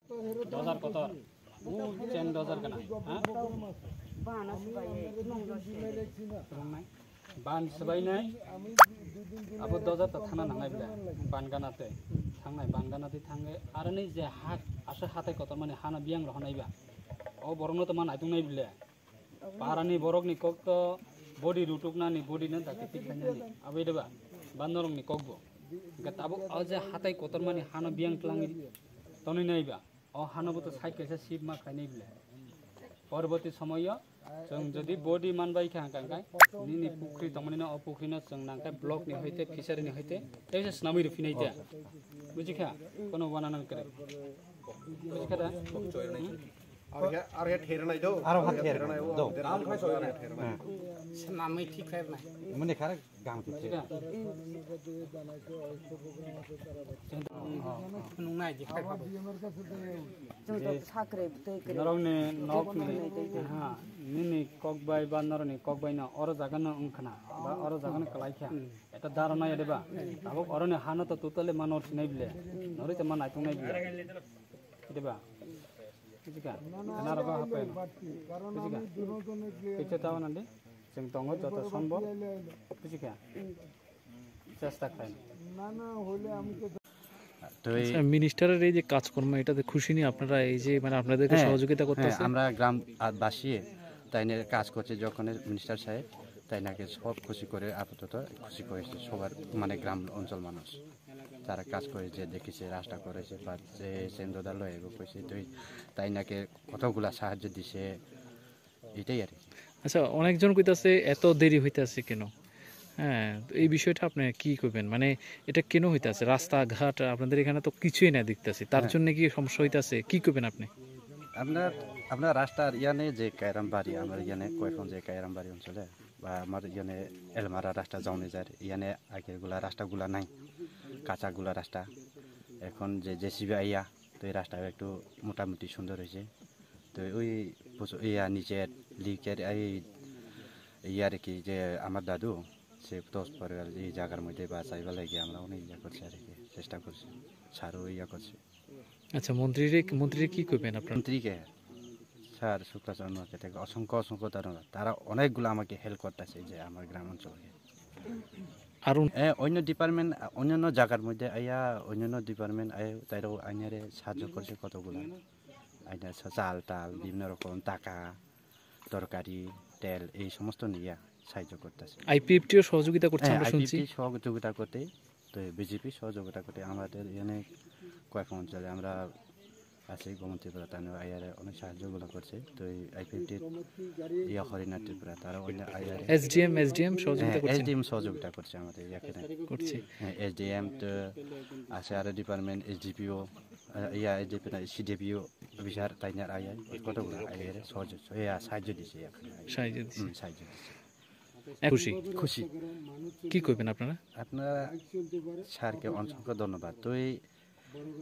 डजर कत चेन डजर कना बान सबायनाय अब डजर त थाना नांनाय बिला बानगानाते थांनाय बानगानाते थांगे आरो नै जे हात आसे हाथाय कत माने हाना बियां रहनायबा ओ बरंनो त मान आइतुंनाय बिला पारानि बरकनि कक बडी रुटुकनानि बडी न ताके तिखानानि अबेदबा बानरंनि ककबो गताबो अजे हाथाय कतर माने हाना बियां क्लांगि तनै नायबा अ हानबो त साइकेलसे सिप मा खायनाय बिला परवर्ती समय जों जदि बडी मानबाय खांखांखाय निनि पुख्रि तमनिना अ पुख्रिना जों नांखाय ब्लक नि हयते फिसारिनि हयते तेसे स्नामै रुफिनाय जा बुजिखा कोनो बानाना करे बुजिखा दा आरो ठेरनाय दो आरो हात ठेरनाय दो राम खाय सयनाय ठेरनाय स्नामै ठीक खायरनाय मने खारा गाम बुजिखा नुनाय दिखाय भाबो जों तो साकरे तै करे नरंने नकनि हां निनि ककबाय बा नरनि ककबायना अर जागाना अंखना बा अर जागाना कलाइखा एटा दारना यदेबा आबो अरने हाना तो टोटली मानर सिनाय बिले नरि त मान आइतुंनाय बिले यदेबा बुजिखा नारबा हापे बुजिखा पिचे तावनांदि जों दङ जत सम्भव बुजिखा চেষ্টা খায় না হলে আমি তো মিনিস্টারের এই যে কাজকর্ম এটাতে খুশি নি আপনারা এই যে মানে আপনাদেরকে সহযোগিতা করতেছে আমরা গ্রামবাসী তাইনে কাজ করছে যখন মিনিস্টার সাহেব তাইনাকে সব খুশি করে আপাতত খুশি করেছে সবার মানে গ্রাম অঞ্চল মানুষ তারা কাজ করে যে দেখেছে রাস্তা করেছে বা যে সেন্দ্রদালয় এগো কইছে তো তাইনাকে কতগুলা সাহায্য দিছে এটাই আর আচ্ছা অনেকজন কইতাছে এত দেরি হইতাছে কেন হ্যাঁ এই বিষয়টা আপনি কি কইবেন মানে এটা কেন হইতাছে রাস্তা ঘাট আপনাদের এখানে তো কিছুই না দেখতাছি তার জন্য কি সমস্যা হইতাছে কি কইবেন আপনি আপনার রাস্তার ইয়ানে যে কায়রামবাড়ি আমার ইয়ানে কয়খন যে কায়রামবাড়ি অঞ্চলে বা আমার ইয়ানে এলমারা রাস্তা যাওনে যায় ইয়ানে আগেরগুলা রাস্তাগুলা নাই কাঁচাগুলা রাস্তা এখন যে জেসিবি আইয়া তো এই রাস্তা একটু মোটামুটি সুন্দর হয়েছে তো ওই ইয়া নিচে লিকের এই ইয়ার কি যে আমার দাদু সে 10 পরিবার এই জায়গার মধ্যে বা চাইবা লাগে আমরা অনেক ইয়া করছি আর কি চেষ্টা করছি সারও ইয়া করছি আচ্ছা মন্ত্রীরে কি কইবেন আপনারা মন্ত্রীকে স্যার শুক্লাচরণ থেকে অসংখ্য ধন্যবাদ তারা অনেকগুলো আমাকে হেল্প করতেছে যে আমার গ্রাম অঞ্চলে আর অন্য ডিপার্টমেন্ট অন্যান্য জায়গার মধ্যে আইয়া অন্যান্য ডিপার্টমেন্ট আয় তাইরাও আইনারে সাহায্য করছে কতগুলো আইনা চাল টাল বিভিন্ন রকম টাকা তরকারি তেল এই সমস্ত নিয়ে সাহায্য করতেছে আইপিএফটিও সহযোগিতা করছে আমরা শুনছি সহযোগিতা করতে তো বিজেপি সহযোগিতা করতে আমাদের এখানে কয়েক অঞ্চলে আমরা আছি গোমতীপুরা তার আইয়ারে অনেক সাহায্যগুলো করছে তো আইপিএফটির ইয়া হরিনাথপুরা তারা অন্য আইয়ারে এসডিএম সহযোগিতা করছে এসডিএম সহযোগিতা করছে আমাদের এখানে করছে এসডিএম তো আছে আর ডিপার্টমেন্ট এসডিপিও ইয়া এসডিপি না সিডিপিও বিচার তাইনার আইয়ার কতগুলো আইয়ারে সাহায্য দিছে সাহায্য দিছে খুশি কি কইবেন আপনারা স্যারকে অসংখ্য ধন্যবাদ তো এই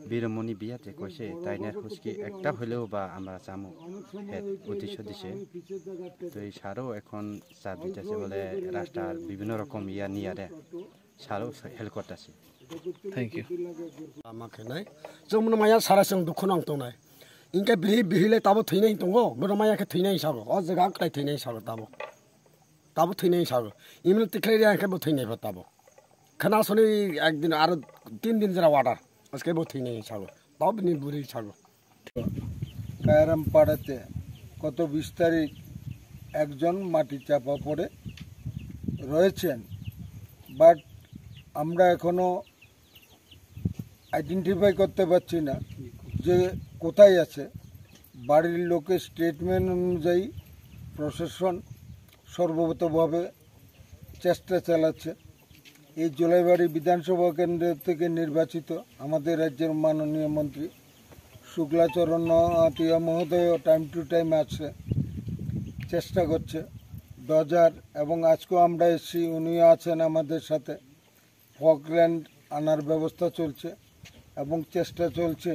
বীরমণি বিয়াতে কইছে তাইনার খুশকি একটা হলেও বা আমরা চামু উদ্দেশ্য দিছে তো এই সারও এখন চাপ দিতেছে বলে রাস্তার বিভিন্ন রকম ইয়া নিয়ারে সারও হেল্প করতেছে থ্যাংক ইউ আমাকে নাই जों माया सारासं दुखु नांतोनाय इनके बिहिले ताबो थैनाय दंगो बोरमायाके थैनाय सागो अ जगा क्राय थैनाय सागो ताबो थैनाय सागो इमन तिखलाययाके बो थैनाय बताबो खोनासनि एकदिन आरो 3 दिन जरा वाटर আজকে বো থैनाय सागो ताबो नि बुरी सागो কায়রামপাড়াতে কত 20 তারিখ একজন মাটি চাপা পড়ে রয়েছেন বাট আমরা এখনো আইডেন্টিফাই করতে পারছি না যে কোথায় আছে বাড়ির লোকের স্টেটমেন্ট অনুযায়ী প্রশাসন সর্বতভাবে চেষ্টা চালাচ্ছে এই জোলাইবাড়ি বিধানসভা কেন্দ্র থেকে নির্বাচিত আমাদের রাজ্যের মাননীয় মন্ত্রী শুক্লাচরণ মহোদয় টাইম টু টাইম আছে চেষ্টা করছে ডজার এবং আজকেও আমরা এসেছি উনিও আছেন আমাদের সাথে ফকল্যান্ড আনার ব্যবস্থা চলছে এবং চেষ্টা চলছে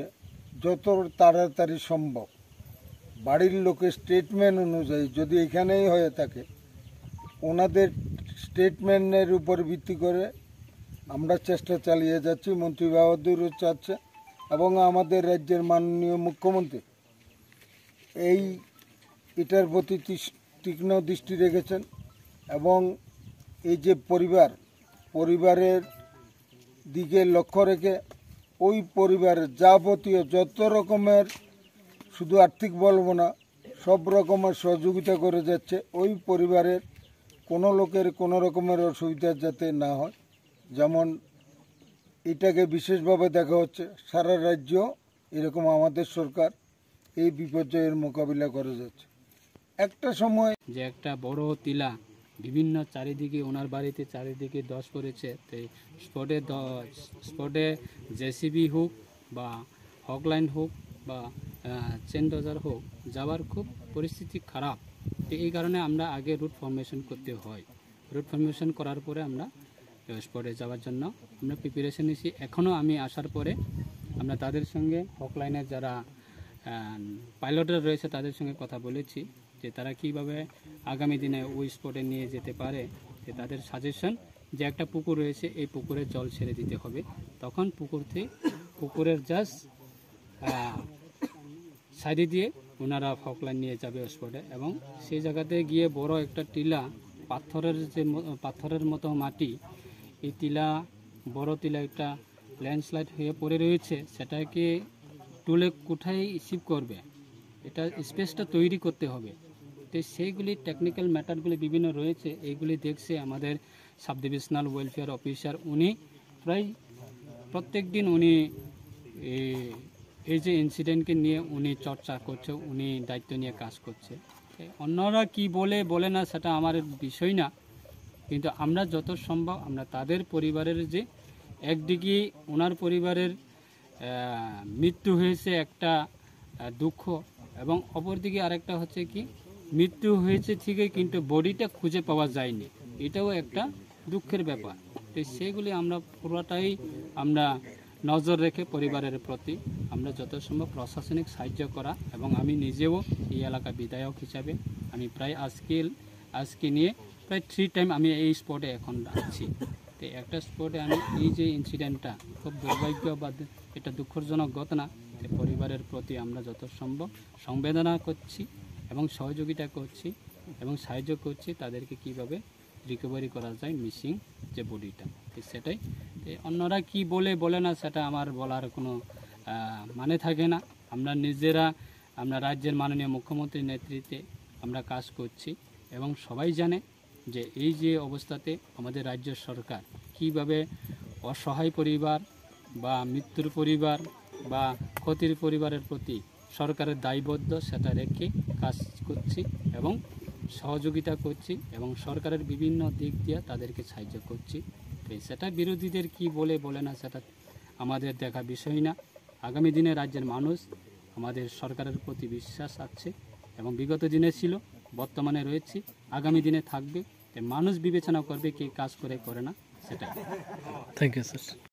যত তাড়াতাড়ি সম্ভব বাড়ির লোকের স্টেটমেন্ট অনুযায়ী যদি এখানেই হয়ে থাকে ওনাদের স্টেটমেন্টের উপর ভিত্তি করে আমরা চেষ্টা চালিয়ে যাচ্ছি মন্ত্রী বাহাদুরও চাচ্ছে এবং আমাদের রাজ্যের মাননীয় মুখ্যমন্ত্রী এটার প্রতি তীক্ষ্ণ দৃষ্টি রেখেছেন এবং এই যে পরিবারের দিকে লক্ষ্য রেখে ওই পরিবারের যাবতীয় যত রকমের, শুধু আর্থিক বলবো না, সব রকমের সহযোগিতা করে যাচ্ছে ওই পরিবারের কোনো লোকের কোনো রকমের অসুবিধা যাতে না হয়। যেমন এটাকে বিশেষভাবে দেখা হচ্ছে সারা রাজ্য এরকম আমাদের সরকার এই বিপর্যয়ের মোকাবিলা করে যাচ্ছে। একটা সময় যে একটা বড় টিলা বিভিন্ন চারিদিকে ওনার বাড়িতে চারিদিকে ধস পড়েছে, তো স্পটে জেসিবি হোক বা হকলাইন হোক বা চেন ডোজার হোক, যাওয়ার খুব পরিস্থিতি খারাপ। তো এই কারণে আমরা আগে রুট ফরমেশন করতে হয়। রুট ফরমেশন করার পরে আমরা স্পটে যাওয়ার জন্য আমরা প্রিপারেশন নিয়েছি। এখনও আমি আসার পরে আমরা তাদের সঙ্গে হকলাইনের যারা পাইলটরা রয়েছে তাদের সঙ্গে কথা বলেছি যে তারা কিভাবে আগামী দিনে ওই স্পটে নিয়ে যেতে পারে। যে তাদের সাজেশন যে একটা পুকুর রয়েছে, এই পুকুরে জল ছেড়ে দিতে হবে, তখন পুকুরের জাস্ট সাইডে দিয়ে ওনারা হকলাইন নিয়ে যাবে স্পটে, এবং সেই জায়গাতে গিয়ে বড় একটা টিলা, পাথরের মতো মাটি, এই বড় টিলা একটা ল্যান্ডস্লাইড হয়ে পড়ে রয়েছে, সেটাকে তুলে কোথায় রিসিভ করবে, এটা স্পেসটা তৈরি করতে হবে। তো সেইগুলি টেকনিক্যাল ম্যাটারগুলি বিভিন্ন রয়েছে, এইগুলি দেখছে আমাদের সাব ডিভিশনাল ওয়েলফেয়ার অফিসার। উনি প্রায় প্রত্যেক দিন উনি এই যে ইনসিডেন্টকে নিয়ে উনি চর্চা করছে, উনি দায়িত্ব নিয়ে কাজ করছে। অন্যরা কি বলে না সেটা আমার বিষয় না, কিন্তু আমরা যত সম্ভব আমরা তাদের পরিবারের, যে একদিকে ওনার পরিবারের মৃত্যু হয়েছে একটা দুঃখ, এবং অপরদিকে আরেকটা হচ্ছে কি মৃত্যু হয়েছে ঠিকই কিন্তু বডিটা খুঁজে পাওয়া যায়নি, এটাও একটা দুঃখের ব্যাপার। তো সেগুলি আমরা পুরোটাই আমরা নজর রেখে পরিবারের প্রতি আমরা যত সম্ভব প্রশাসনিক সাহায্য করা, এবং আমি নিজেও এই এলাকা বিধায়ক হিসাবে আমি প্রায় আজকে নিয়ে প্রায় 3 টাইম আমি এই স্পটে এখন আছি। তো একটা স্পটে আমি এই যে ইনসিডেন্টটা খুব দুর্ভাগ্য বা এটা দুঃখজনক ঘটনা, পরিবারের প্রতি আমরা যত সম্ভব সংবেদনা করছি এবং সহযোগিতা করছি এবং সাহায্য করছি তাদেরকে কিভাবে রিকভারি করা যায় মিসিং যে বডিটা। সেটাই অন্যরা কি বলে না সেটা আমার বলার কোনো মানে থাকে না। আমরা রাজ্যের মাননীয় মুখ্যমন্ত্রীর নেতৃত্বে আমরা কাজ করছি, এবং সবাই জানে যে এই যে অবস্থাতে আমাদের রাজ্য সরকার কিভাবে অসহায় পরিবার বা মৃত্যুর পরিবার বা ক্ষতির পরিবারের প্রতি সরকারের দায়বদ্ধ সেটা রেখে কাজ করছি এবং সহযোগিতা করছি, এবং সরকারের বিভিন্ন দিক দিয়ে তাদেরকে সাহায্য করছি। সেটা বিরোধীদের কি বলে না সেটা আমাদের দেখা বিষয় না। আগামী দিনে রাজ্যের মানুষ আমাদের সরকারের প্রতি বিশ্বাস আছে, এবং বিগত দিনে ছিল, বর্তমানে রয়েছে, আগামী দিনে থাকবে। মানুষ বিবেচনা করবে কে কাজ করে না সেটাই। Thank you sir.